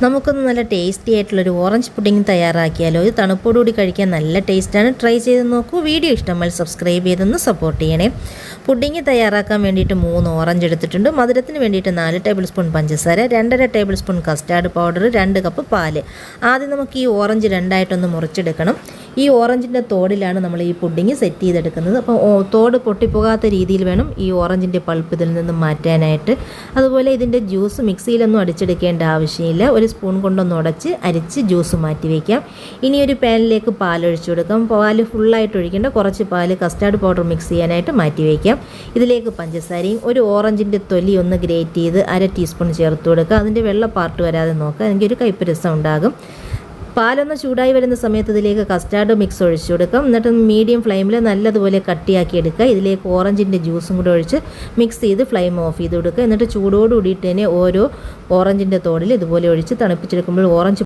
നമുക്കൊന്ന് നല്ല ടേസ്റ്റി ആയിട്ടുള്ളൊരു ഓറഞ്ച് പുഡിംഗ് തയ്യാറാക്കിയാലോ. ഇത് തണുപ്പോടുകൂടി കഴിക്കാൻ നല്ല ടേസ്റ്റാണ്. ട്രൈ ചെയ്ത് നോക്കൂ. വീഡിയോ ഇഷ്ടമായി സബ്സ്ക്രൈബ് ചെയ്തൊന്ന് സപ്പോർട്ട് ചെയ്യണേ. പുഡിംഗ് തയ്യാറാക്കാൻ വേണ്ടിയിട്ട് 3 ഓറഞ്ച് എടുത്തിട്ടുണ്ട്. മധുരത്തിന് വേണ്ടിയിട്ട് 4 ടേബിൾ സ്പൂൺ പഞ്ചസാര, 2.5 table spoon custard powder, 2 cup പാല്. ആദ്യം നമുക്ക് ഈ ഓറഞ്ച് രണ്ടായിട്ടൊന്ന് മുറിച്ചെടുക്കണം. ഈ ഓറഞ്ചിൻ്റെ തോടിലാണ് നമ്മൾ ഈ പുഡിംഗ് സെറ്റ് ചെയ്തെടുക്കുന്നത്. അപ്പോൾ തോട് പൊട്ടിപ്പോകാത്ത രീതിയിൽ വേണം ഈ ഓറഞ്ചിൻ്റെ പൾപ്പ് ഇതിൽ നിന്ന് മാറ്റാനായിട്ട്. അതുപോലെ ഇതിൻ്റെ ജ്യൂസ് മിക്സിയിലൊന്നും അടിച്ചെടുക്കേണ്ട ആവശ്യമില്ല. ഒരു സ്പൂൺ കൊണ്ടൊന്ന് ഉടച്ച് അരിച്ച് ജ്യൂസ് മാറ്റി വയ്ക്കാം. ഇനി ഒരു പാനിലേക്ക് പാലൊഴിച്ചു കൊടുക്കാം. പാല് ഫുള്ളായിട്ട് ഒഴിക്കേണ്ട, കുറച്ച് പാല് കസ്റ്റാർഡ് പൗഡർ മിക്സ് ചെയ്യാനായിട്ട് മാറ്റി വയ്ക്കാം. ഇതിലേക്ക് പഞ്ചസാരയും ഒരു ഓറഞ്ചിൻ്റെ തൊലി ഒന്ന് ഗ്രേറ്റ് ചെയ്ത് 1/2 ടീസ്പൂൺ ചേർത്ത് കൊടുക്കുക. അതിൻ്റെ വെള്ള പാർട്ട് വരാതെ നോക്കുക, എങ്കിൽ ഒരു കയ്പ്പ് രസം ഉണ്ടാകും. പാലൊന്ന് ചൂടായി വരുന്ന സമയത്ത് ഇതിലേക്ക് കസ്റ്റാർഡ് മിക്സ് ഒഴിച്ചു കൊടുക്കാം. എന്നിട്ട് മീഡിയം ഫ്ലെയിമിൽ നല്ലതുപോലെ കട്ടിയാക്കി എടുക്കുക. ഇതിലേക്ക് ഓറഞ്ചിൻ്റെ ജ്യൂസും കൂടെ ഒഴിച്ച് മിക്സ് ചെയ്ത് ഫ്ലെയിം ഓഫ് ചെയ്ത് കൊടുക്കുക. എന്നിട്ട് ചൂടോട് കൂടിയിട്ട് തന്നെ ഓരോ ഓറഞ്ചിൻ്റെ തോടിൽ ഇതുപോലെ ഒഴിച്ച് തണുപ്പിച്ചെടുക്കുമ്പോൾ ഓറഞ്ച്